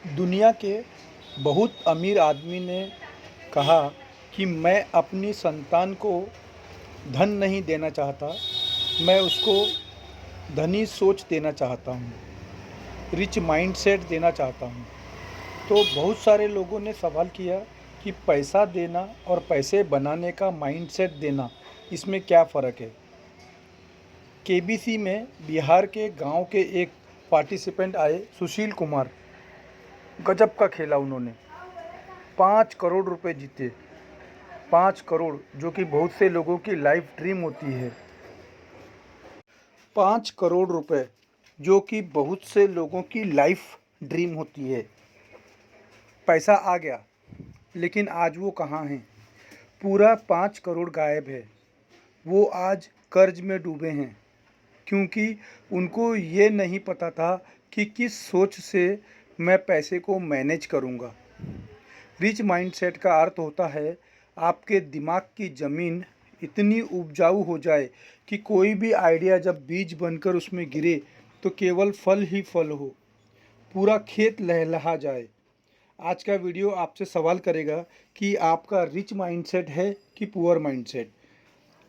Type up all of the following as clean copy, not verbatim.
दुनिया के बहुत अमीर आदमी ने कहा कि मैं अपनी संतान को धन नहीं देना चाहता, मैं उसको धनी सोच देना चाहता हूँ, रिच माइंडसेट देना चाहता हूँ। तो बहुत सारे लोगों ने सवाल किया कि पैसा देना और पैसे बनाने का माइंडसेट देना, इसमें क्या फ़र्क है। केबीसी में बिहार के गांव के एक पार्टिसिपेंट आए, सुशील कुमार। गजब का खेला उन्होंने, 5 करोड़ रुपए जीते। 5 करोड़, जो कि बहुत से लोगों की लाइफ ड्रीम होती है। 5 करोड़ रुपए, जो कि बहुत से लोगों की लाइफ ड्रीम होती है। पैसा आ गया, लेकिन आज वो कहाँ हैं? पूरा 5 करोड़ गायब है। वो आज कर्ज में डूबे हैं, क्योंकि उनको ये नहीं पता था कि किस सोच से मैं पैसे को मैनेज करूँगा। रिच माइंडसेट का अर्थ होता है आपके दिमाग की ज़मीन इतनी उपजाऊ हो जाए कि कोई भी आइडिया जब बीज बनकर उसमें गिरे तो केवल फल ही फल हो, पूरा खेत लहलहा जाए। आज का वीडियो आपसे सवाल करेगा कि आपका रिच माइंडसेट है कि पुअर माइंडसेट।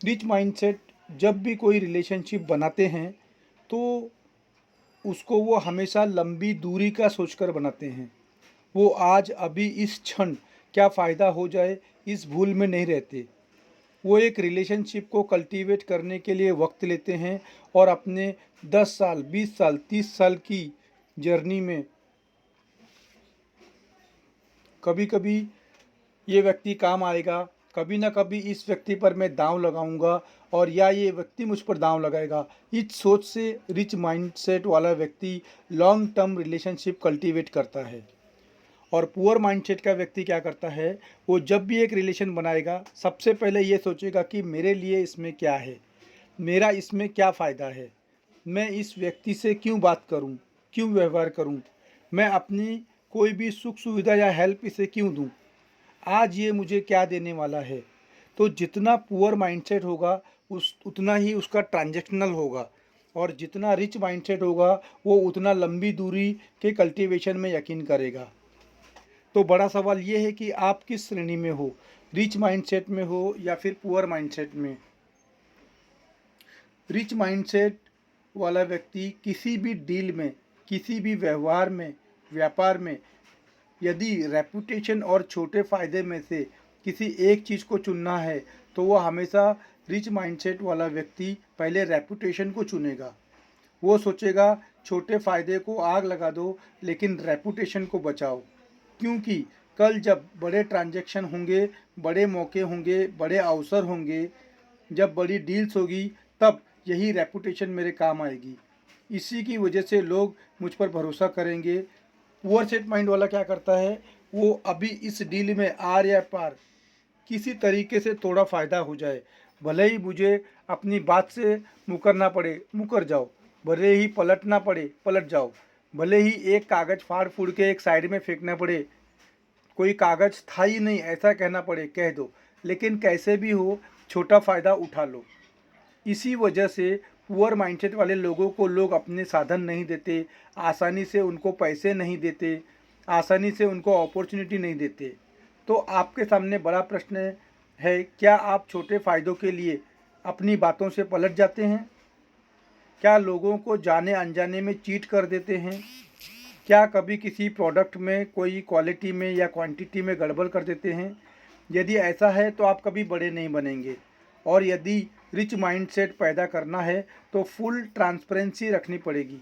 रिच माइंडसेट जब भी कोई रिलेशनशिप बनाते हैं तो उसको वो हमेशा लंबी दूरी का सोचकर बनाते हैं। वो आज अभी इस क्षण क्या फ़ायदा हो जाए, इस भूल में नहीं रहते। वो एक रिलेशनशिप को कल्टीवेट करने के लिए वक्त लेते हैं और अपने 10 साल, 20 साल, 30 साल की जर्नी में कभी कभी ये व्यक्ति काम आएगा, कभी ना कभी इस व्यक्ति पर मैं दांव लगाऊंगा और या ये व्यक्ति मुझ पर दांव लगाएगा। इस सोच से रिच माइंडसेट वाला व्यक्ति लॉन्ग टर्म रिलेशनशिप कल्टीवेट करता है। और पुअर माइंडसेट का व्यक्ति क्या करता है, वो जब भी एक रिलेशन बनाएगा सबसे पहले ये सोचेगा कि मेरे लिए इसमें क्या है, मेरा इसमें क्या फ़ायदा है, मैं इस व्यक्ति से क्यों बात करूं, क्यों व्यवहार करूं, मैं अपनी कोई भी सुख सुविधा या हेल्प इसे क्यों दूं, आज ये मुझे क्या देने वाला है। तो जितना पुअर माइंडसेट होगा उस उतना ही उसका ट्रांजैक्शनल होगा, और जितना रिच माइंडसेट होगा वो उतना लंबी दूरी के कल्टीवेशन में यकीन करेगा। तो बड़ा सवाल ये है कि आप किस श्रेणी में हो, रिच माइंडसेट में हो या फिर पुअर माइंडसेट में। रिच माइंडसेट वाला व्यक्ति किसी भी डील में, किसी भी व्यवहार में, व्यापार में, यदि रेपुटेशन और छोटे फायदे में से किसी एक चीज़ को चुनना है तो वह हमेशा रिच माइंडसेट वाला व्यक्ति पहले रेपुटेशन को चुनेगा। वो सोचेगा छोटे फायदे को आग लगा दो लेकिन रेपुटेशन को बचाओ, क्योंकि कल जब बड़े ट्रांजैक्शन होंगे, बड़े मौके होंगे, बड़े अवसर होंगे, जब बड़ी डील्स होगी, तब यही रेपुटेशन मेरे काम आएगी। इसी की वजह से लोग मुझ पर भरोसा करेंगे। पुअर सेट माइंड वाला क्या करता है, वो अभी इस डील में आर या पार किसी तरीके से थोड़ा फ़ायदा हो जाए, भले ही मुझे अपनी बात से मुकरना पड़े मुकर जाओ, भले ही पलटना पड़े पलट जाओ, भले ही एक कागज़ फाड़ फूड़ के एक साइड में फेंकना पड़े, कोई कागज़ था ही नहीं ऐसा कहना पड़े, कह दो, लेकिन कैसे भी हो छोटा फ़ायदा उठा लो। इसी वजह से पुअर माइंडसेट वाले लोगों को लोग अपने साधन नहीं देते, आसानी से उनको पैसे नहीं देते, आसानी से उनको अपॉर्चुनिटी नहीं देते। तो आपके सामने बड़ा प्रश्न है, क्या आप छोटे फ़ायदों के लिए अपनी बातों से पलट जाते हैं? क्या लोगों को जाने अनजाने में चीट कर देते हैं? क्या कभी किसी प्रोडक्ट में कोई क्वालिटी में या क्वांटिटी में गड़बड़ कर देते हैं? यदि ऐसा है तो आप कभी बड़े नहीं बनेंगे। और यदि रिच माइंडसेट पैदा करना है तो फुल ट्रांसपेरेंसी रखनी पड़ेगी।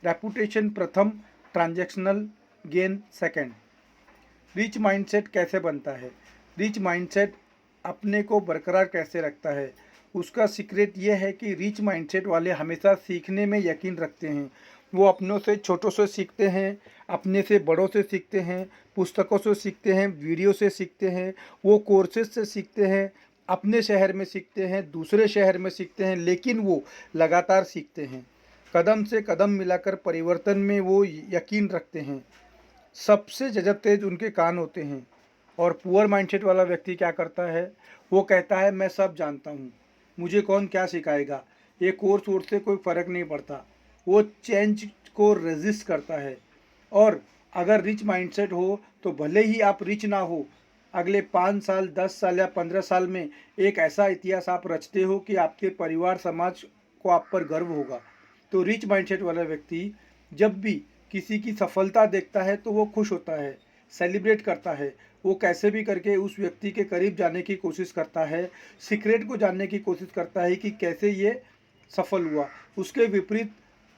रेपुटेशन प्रथम, transactional gain second. Rich mindset कैसे बनता है? रिच माइंडसेट अपने को बरकरार कैसे रखता है? उसका सीक्रेट ये है कि रिच माइंडसेट वाले हमेशा सीखने में यकीन रखते हैं। वो अपनों से छोटों से सीखते हैं, अपने से बड़ों से सीखते हैं, पुस्तकों से सीखते हैं, वीडियो से सीखते हैं, वो कोर्सेज से सीखते हैं, अपने शहर में सीखते हैं, दूसरे शहर में सीखते हैं, लेकिन वो लगातार सीखते हैं। कदम से कदम मिलाकर परिवर्तन में वो यकीन रखते हैं। सबसे ज़्यादा तेज उनके कान होते हैं। और पुअर माइंडसेट वाला व्यक्ति क्या करता है, वो कहता है मैं सब जानता हूँ, मुझे कौन क्या सिखाएगा, ये कोर्स वोर्स से कोई फ़र्क नहीं पड़ता। वो चेंज को रेजिस्ट करता है और अगर रिच माइंडसेट हो तो भले ही आप रिच ना हो, अगले 5 साल 10 साल या 15 साल में एक ऐसा इतिहास आप रचते हो कि आपके परिवार समाज को आप पर गर्व होगा। तो रिच माइंडसेट वाला व्यक्ति जब भी किसी की सफलता देखता है तो वो खुश होता है, सेलिब्रेट करता है। वो कैसे भी करके उस व्यक्ति के करीब जाने की कोशिश करता है, सीक्रेट को जानने की कोशिश करता है कि कैसे ये सफल हुआ। उसके विपरीत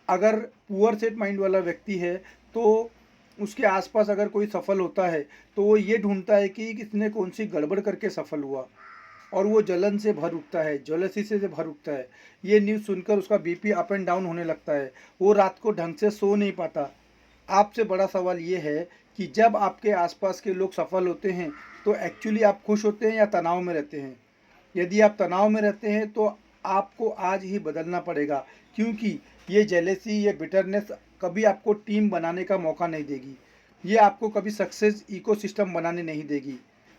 अगर पुअर सेट माइंड वाला व्यक्ति है तो उसके आसपास अगर कोई सफल होता है तो वो ये ढूंढता है कि किसने कौन सी गड़बड़ करके सफल हुआ, और वो जलन से भर उठता है, जेलसी से भर उठता है। ये न्यूज़ सुनकर उसका बीपी अप एंड डाउन होने लगता है, वो रात को ढंग से सो नहीं पाता। आपसे बड़ा सवाल ये है कि जब आपके आसपास के लोग सफल होते हैं तो एक्चुअली आप खुश होते हैं या तनाव में रहते हैं। यदि आप तनाव में रहते हैं तो आपको आज ही बदलना पड़ेगा, क्योंकि ये जेलेसी, ये बिटरनेस कभी आपको टीम बनाने का मौका नहीं देगी। ये आपको कभी सक्सेस इकोसिस्टम बनाने नहीं देगी।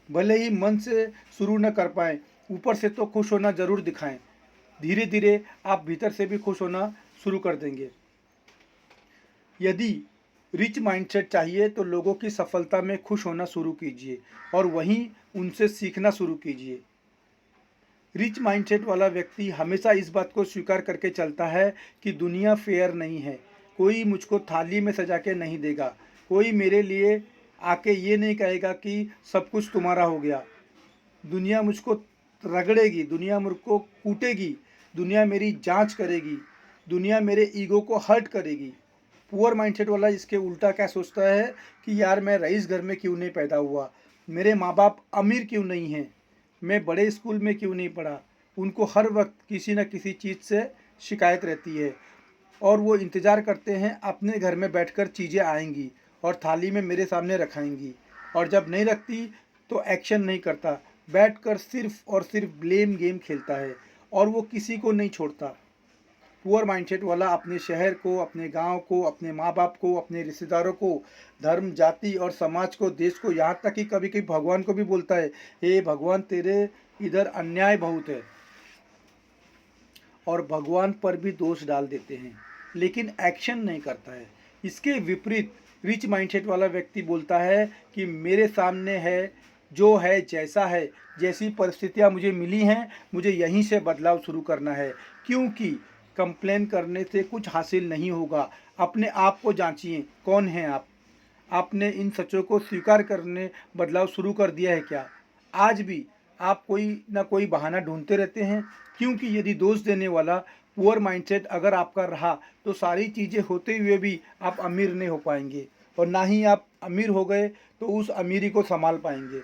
भले ही मन से शुरू न कर पाएँ, ऊपर से तो खुश होना ज़रूर दिखाएं। धीरे धीरे आप भीतर से भी खुश होना शुरू कर देंगे। यदि रिच माइंडसेट चाहिए तो लोगों की सफलता में खुश होना शुरू कीजिए और वहीं उनसे सीखना शुरू कीजिए। रिच माइंडसेट वाला व्यक्ति हमेशा इस बात को स्वीकार करके चलता है कि दुनिया फेयर नहीं है, कोई मुझको थाली में सजा के नहीं देगा, कोई मेरे लिए आके ये नहीं कहेगा कि सब कुछ तुम्हारा हो गया। दुनिया मुझको रगड़ेगी, दुनिया मुझको कूटेगी, दुनिया मेरी जांच करेगी, दुनिया मेरे ईगो को हर्ट करेगी। पुअर माइंडसेट वाला इसके उल्टा क्या सोचता है कि यार मैं रईस घर में क्यों नहीं पैदा हुआ, मेरे माँ बाप अमीर क्यों नहीं हैं, मैं बड़े स्कूल में क्यों नहीं पढ़ा। उनको हर वक्त किसी न किसी चीज़ से शिकायत रहती है और वो इंतज़ार करते हैं अपने घर में बैठकर चीज़ें आएंगी और थाली में मेरे सामने रखाएंगी, और जब नहीं रखती तो एक्शन नहीं करता, बैठकर सिर्फ और सिर्फ ब्लेम गेम खेलता है और वो किसी को नहीं छोड़ता। पुअर माइंडसेट वाला अपने शहर को, अपने गांव को, अपने माँ बाप को, अपने रिश्तेदारों को, धर्म, जाति और समाज को, देश को, यहाँ तक कि कभी कभी भगवान को भी बोलता है, हे भगवान तेरे इधर अन्याय बहुत है, और भगवान पर भी दोष डाल देते हैं, लेकिन एक्शन नहीं करता है। इसके विपरीत रिच माइंडसेट वाला व्यक्ति बोलता है कि मेरे सामने है जो है, जैसा है, जैसी परिस्थितियाँ मुझे मिली हैं, मुझे यहीं से बदलाव शुरू करना है, क्योंकि कंप्लेन करने से कुछ हासिल नहीं होगा। अपने आप को जांचिए, कौन हैं आप? आपने इन सच्चों को स्वीकार करने बदलाव शुरू कर दिया है क्या? आज भी आप कोई ना कोई बहाना ढूंढते रहते हैं, क्योंकि यदि दोष देने वाला पुअर माइंडसेट अगर आपका रहा तो सारी चीज़ें होते हुए भी आप अमीर नहीं हो पाएंगे, और ना ही आप अमीर हो गए तो उस अमीरी को संभाल पाएंगे।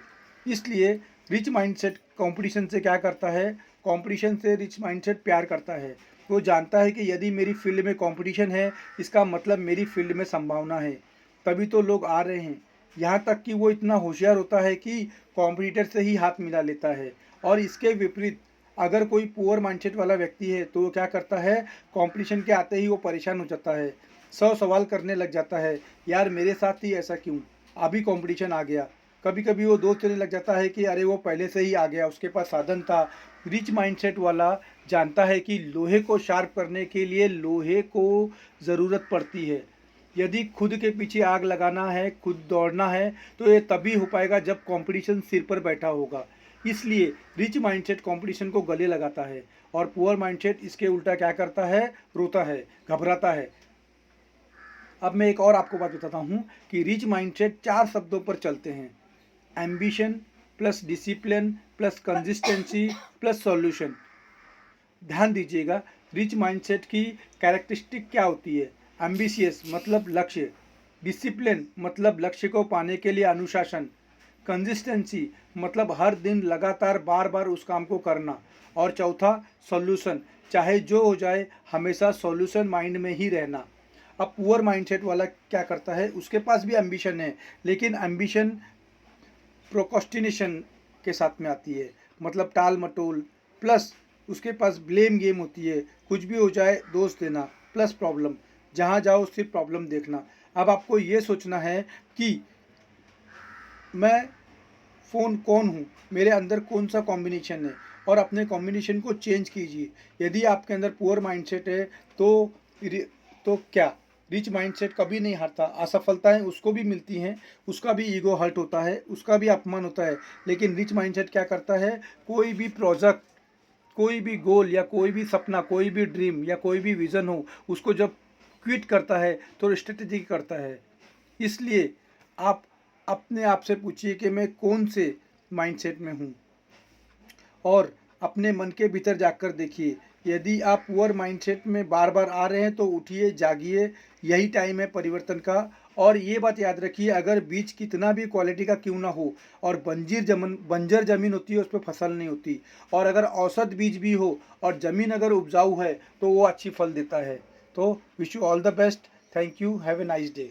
इसलिए रिच माइंडसेट कंपटीशन से क्या करता है, कंपटीशन से रिच माइंडसेट प्यार करता है। वो जानता है कि यदि मेरी फील्ड में कंपटीशन है, इसका मतलब मेरी फील्ड में संभावना है, तभी तो लोग आ रहे हैं। यहाँ तक कि वो इतना होशियार होता है कि कॉम्पिटिटर से ही हाथ मिला लेता है। और इसके विपरीत अगर कोई पुअर माइंडसेट वाला व्यक्ति है तो वो क्या करता है, कंपटीशन के आते ही वो परेशान हो जाता है, 100 सवाल करने लग जाता है, यार मेरे साथ ही ऐसा क्यों, अभी कंपटीशन आ गया। कभी कभी वो दोस्त देने लग जाता है कि अरे वो पहले से ही आ गया, उसके पास साधन था। रिच माइंडसेट वाला जानता है कि लोहे को शार्प करने के लिए लोहे को ज़रूरत पड़ती है। यदि खुद के पीछे आग लगाना है, खुद दौड़ना है, तो ये तभी हो पाएगा जब कंपटीशन सिर पर बैठा होगा। इसलिए रिच माइंडसेट कंपटीशन को गले लगाता है और पुअर माइंडसेट इसके उल्टा क्या करता है, रोता है, घबराता है। अब मैं एक और आपको बात बताता हूँ कि रिच माइंडसेट 4 शब्दों पर चलते हैं, ambition plus discipline plus consistency plus solution. ध्यान दीजिएगा, रिच माइंडसेट की कैरेक्टरिस्टिक क्या होती है। एम्बिशियस मतलब लक्ष्य, डिसिप्लिन मतलब लक्ष्य को पाने के लिए अनुशासन, कंसिस्टेंसी मतलब हर दिन लगातार बार बार उस काम को करना, और चौथा सॉल्यूशन, चाहे जो हो जाए हमेशा सॉल्यूशन माइंड में ही रहना। अब पुअर माइंडसेट वाला क्या करता है, उसके पास भी एम्बिशन है, लेकिन एम्बिशन प्रोक्रास्टिनेशन के साथ में आती है, मतलब टाल मटोल, प्लस उसके पास ब्लेम गेम होती है, कुछ भी हो जाए दोष देना, प्लस प्रॉब्लम, जहाँ जाओ सिर्फ प्रॉब्लम देखना। अब आपको ये सोचना है कि मैं कौन हूँ, मेरे अंदर कौन सा कॉम्बिनेशन है, और अपने कॉम्बिनेशन को चेंज कीजिए। यदि आपके अंदर पुअर माइंडसेट है तो क्या रिच माइंडसेट कभी नहीं हारता। असफलताएं उसको भी मिलती हैं, उसका भी ईगो हर्ट होता है, उसका भी अपमान होता है, लेकिन रिच माइंडसेट क्या करता है, कोई भी प्रोजेक्ट, कोई भी गोल या कोई भी सपना, कोई भी ड्रीम या कोई भी विज़न हो, उसको जब क्विट करता है तो स्ट्रेटेजी करता है। इसलिए आप अपने आप से पूछिए कि मैं कौन से माइंडसेट में हूँ, और अपने मन के भीतर जाकर देखिए। यदि आप पुअर माइंडसेट में बार बार आ रहे हैं तो उठिए, जागिए, यही टाइम है परिवर्तन का। और ये बात याद रखिए, अगर बीज कितना भी क्वालिटी का क्यों ना हो और बंजर ज़मीन होती है, उस पर फसल नहीं होती। और अगर औसत बीज भी हो और ज़मीन अगर उपजाऊ है तो वो अच्छी फल देता है। तो wish you all the best. Thank you. Have a nice day.